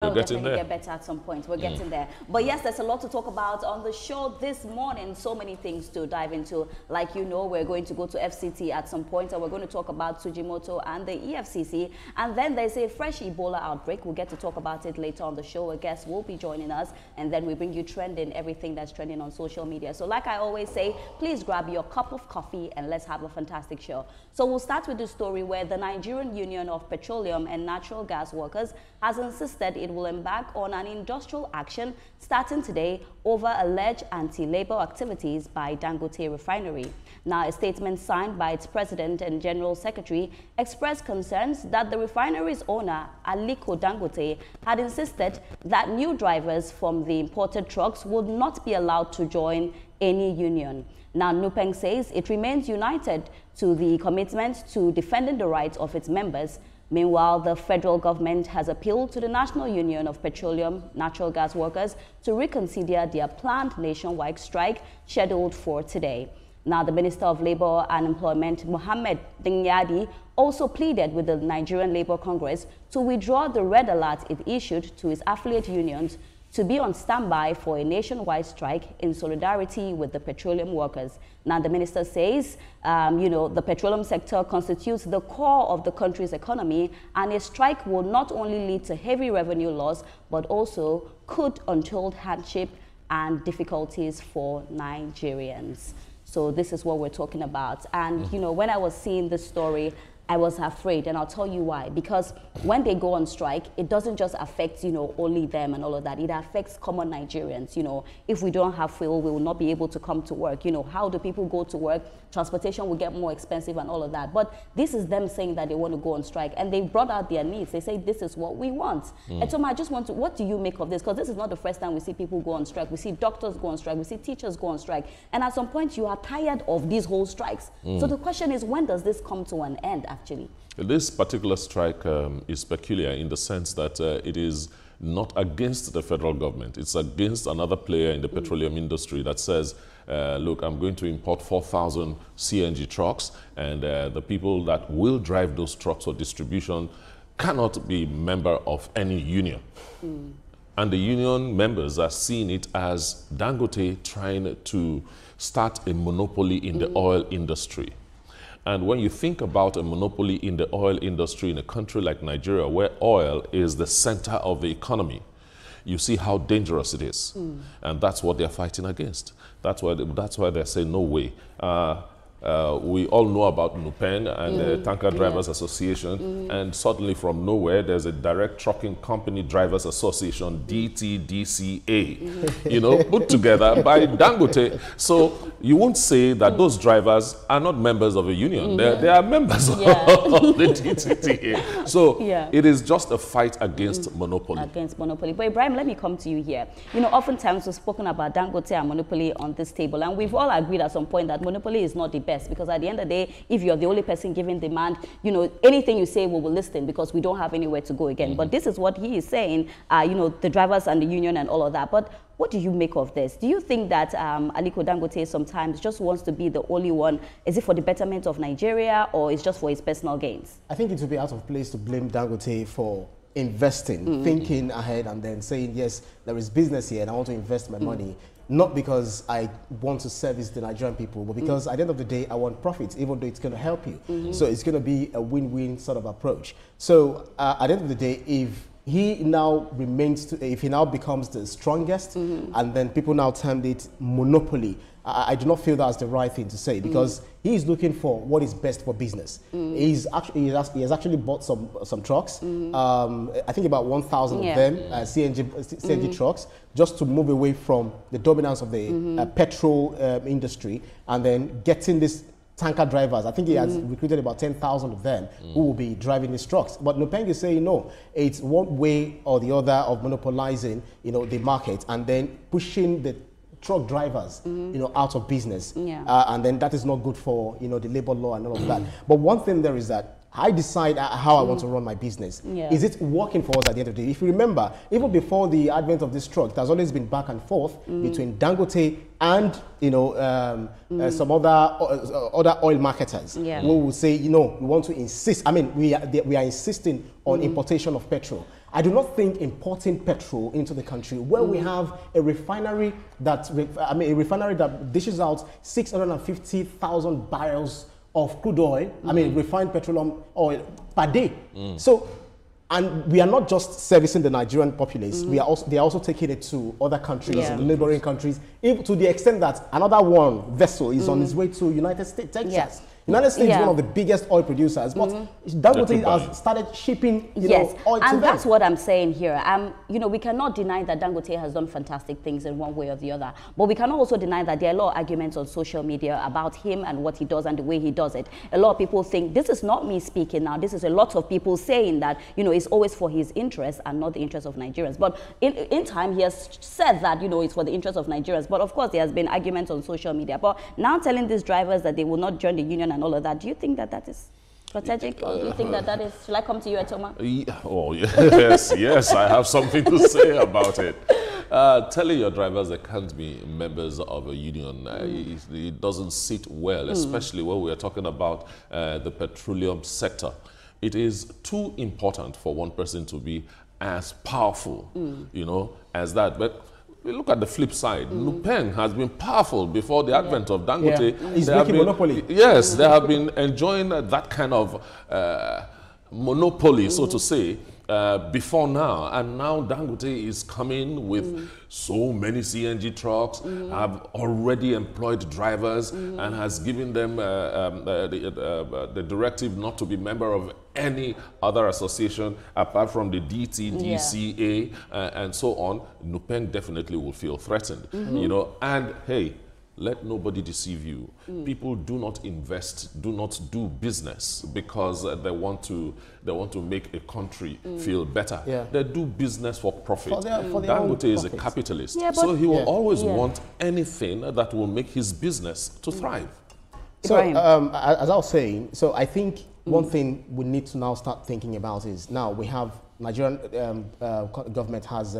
We'll definitely get better at some point. We're getting there. But yes, there's a lot to talk about on the show this morning. So many things to dive into. Like you know, we're going to go to FCT at some point, and we're going to talk about Tsujimoto and the EFCC. And then there's a fresh Ebola outbreak. We'll get to talk about it later on the show. A guest will be joining us, and then we bring you trending, everything that's trending on social media. So like I always say, please grab your cup of coffee and let's have a fantastic show. So we'll start with the story where the Nigerian Union of Petroleum and Natural Gas Workers has insisted it will embark on an industrial action starting today over alleged anti-labor activities by Dangote refinery. Now, a statement signed by its president and general secretary expressed concerns that the refinery's owner, Aliko Dangote, had insisted that new drivers from the imported trucks would not be allowed to join any union. Now, NUPENG says it remains united to the commitment to defending the rights of its members. Meanwhile, the federal government has appealed to the National Union of Petroleum Natural Gas Workers to reconsider their planned nationwide strike scheduled for today. Now, the Minister of Labour and Employment, Mohammed Dingyadi, also pleaded with the Nigerian Labour Congress to withdraw the red alert it issued to its affiliate unions to be on standby for a nationwide strike in solidarity with the petroleum workers. Now, the minister says, the petroleum sector constitutes the core of the country's economy, and a strike will not only lead to heavy revenue loss, but also could untold hardship and difficulties for Nigerians. So this is what we're talking about. And, when I was seeing this story, I was afraid, and I'll tell you why. Because when they go on strike, it doesn't just affect, only them and all of that. It affects common Nigerians. If we don't have fuel, we will not be able to come to work. How do people go to work? Transportation will get more expensive and all of that. But this is them saying that they want to go on strike, and they brought out their needs. They say, this is what we want. And so I just want to, what do you make of this? Because this is not the first time we see people go on strike. We see doctors go on strike. We see teachers go on strike. And at some point, you are tired of these whole strikes. So the question is, when does this come to an end, actually? This particular strike is peculiar in the sense that it is not against the federal government. It's against another player in the petroleum industry that says, look, I'm going to import 4,000 CNG trucks, and the people that will drive those trucks for distribution cannot be member of any union. And the union members are seeing it as Dangote trying to start a monopoly in the oil industry. And when you think about a monopoly in the oil industry in a country like Nigeria, where oil is the center of the economy, you see how dangerous it is. And that's what they're fighting against. That's why they say no way. We all know about NUPENG and the Tanker Drivers Association, and suddenly from nowhere there's a direct trucking company drivers association, DTDCA, put together by Dangote. So you won't say that those drivers are not members of a union. They are members of the DTDCA. So it is just a fight against monopoly. Against monopoly. But Ibrahim, let me come to you here. Oftentimes we've spoken about Dangote and monopoly on this table, and we've all agreed at some point that monopoly is not the best, because at the end of the day, if you're the only person giving demand, anything you say we will listen, because we don't have anywhere to go again. But this is what he is saying, the drivers and the union and all of that. But what do you make of this? Do you think that Aliko Dangote sometimes just wants to be the only one? Is it for the betterment of Nigeria, or is just for his personal gains? I think it would be out of place to blame Dangote for investing, thinking ahead and then saying, yes, there is business here and I want to invest my money. Not because I want to service the Nigerian people, but because at the end of the day, I want profits, even though it's going to help you. So it's going to be a win-win sort of approach. So at the end of the day, if he now if he now becomes the strongest, and then people now termed it monopoly, I do not feel that's the right thing to say, because he is looking for what is best for business. He has actually bought some trucks, I think about 1,000 of them, CNG trucks, just to move away from the dominance of the petrol industry, and then getting this tanker drivers. I think he has recruited about 10,000 of them who will be driving these trucks. But NUPENG is saying no, it's one way or the other of monopolizing, the market, and then pushing the truck drivers, out of business. And then that is not good for, the labor law and all of that. But one thing there is that I decide how I want to run my business. Is it working for us at the end of the day? If you remember, even before the advent of this truck, there's always been back and forth between Dangote and some other oil marketers who will say, we want to insist. I mean, we are insisting on importation of petrol. I do not think importing petrol into the country, where we have a refinery that, dishes out 650,000 barrels of crude oil, refined petroleum oil per day. So, and we are not just servicing the Nigerian populace, they are also taking it to other countries, neighboring countries, even to the extent that another one vessel is on its way to United States, Texas. Yes. United States is one of the biggest oil producers, but Dangote has started shipping oil to them. And that's what I'm saying here. We cannot deny that Dangote has done fantastic things in one way or the other, but we cannot also deny that there are a lot of arguments on social media about him and what he does and the way he does it. A lot of people think, this is not me speaking now, this is a lot of people saying that, it's always for his interest and not the interest of Nigerians. But in time, he has said that, it's for the interest of Nigerians. But of course, there has been arguments on social media. But now telling these drivers that they will not join the union and all of that, do you think that that is strategic, or do you think that that is, shall I come to you, Etoma? Oh, yes, I have something to say about it. Telling your drivers they can't be members of a union, it doesn't sit well, especially when we are talking about the petroleum sector. It is too important for one person to be as powerful, as that. But we look at the flip side. NUPENG has been powerful before the advent of Dangote. He's making monopoly. Yes, they have been enjoying that kind of monopoly, so to say, before now. And now Dangote is coming with so many CNG trucks, have already employed drivers, and has given them the directive not to be member of any other association apart from the DT, DCA, and so on. NUPENG definitely will feel threatened, and hey, let nobody deceive you. People do not invest, do not do business because they want to make a country feel better. They do business for profit. Dangote is a capitalist, so he will always want anything that will make his business to thrive. So, as I was saying, so I think one thing we need to now start thinking about is, now we have Nigerian government has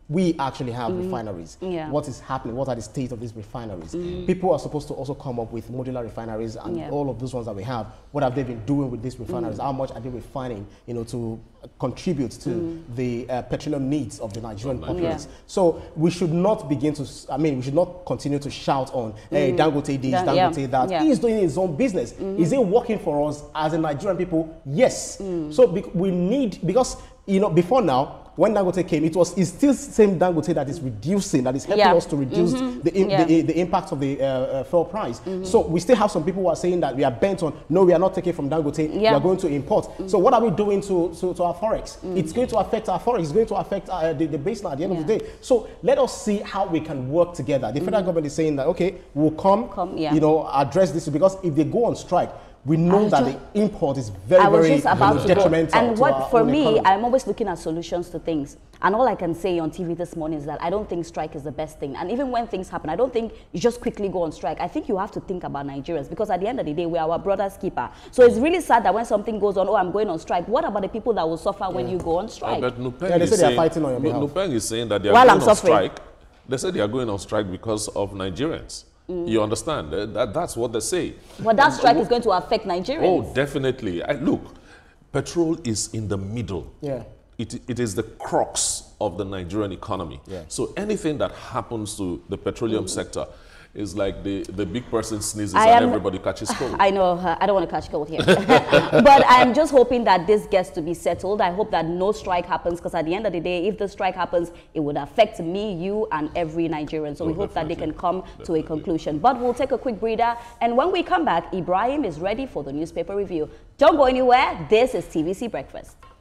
we actually have refineries. What is happening? What are the state of these refineries? People are supposed to also come up with modular refineries and all of those ones that we have. What have they been doing with these refineries? How much are they refining, to contribute to the petroleum needs of the Nigerian populace? So we should not begin to, we should not continue to shout on, hey, Dangote this, Dangote that. He's doing his own business. Is it working for us as a Nigerian people? Yes. So we need, because, before now, when Dangote came, it's still the same Dangote that is reducing, that is helping us to reduce the impact of the fuel price. So we still have some people who are saying that we are bent on, no, we are not taking from Dangote, we are going to import. So what are we doing to our forex? It's going to affect our forex, it's going to affect the baseline at the end of the day. So let us see how we can work together. The federal government is saying that, okay, we'll come address this, because if they go on strike, we know that the import is very detrimental. And what, for me, I'm always looking at solutions to things. And all I can say on TV this morning is that I don't think strike is the best thing. And even when things happen, I don't think you just quickly go on strike. I think you have to think about Nigerians, because at the end of the day, we are our brother's keeper. So it's really sad that when something goes on, oh, I'm going on strike. What about the people that will suffer when you go on strike? But they say they are fighting on your behalf. NUPENG is saying that they are going on strike. They say they are going on strike because of Nigerians. You understand? That's what they say. But that strike is going to affect Nigerians. Oh, definitely. Look, petrol is in the middle. It is the crux of the Nigerian economy. So anything that happens to the petroleum sector is like the big person sneezes and everybody catches cold. I know, I don't want to catch cold here. But I'm just hoping that this gets to be settled. I hope that no strike happens, because at the end of the day, if the strike happens, it would affect me, you, and every Nigerian. So we hope that they can come to a conclusion. But we'll take a quick breather. And when we come back, Ibrahim is ready for the newspaper review. Don't go anywhere. This is TVC Breakfast.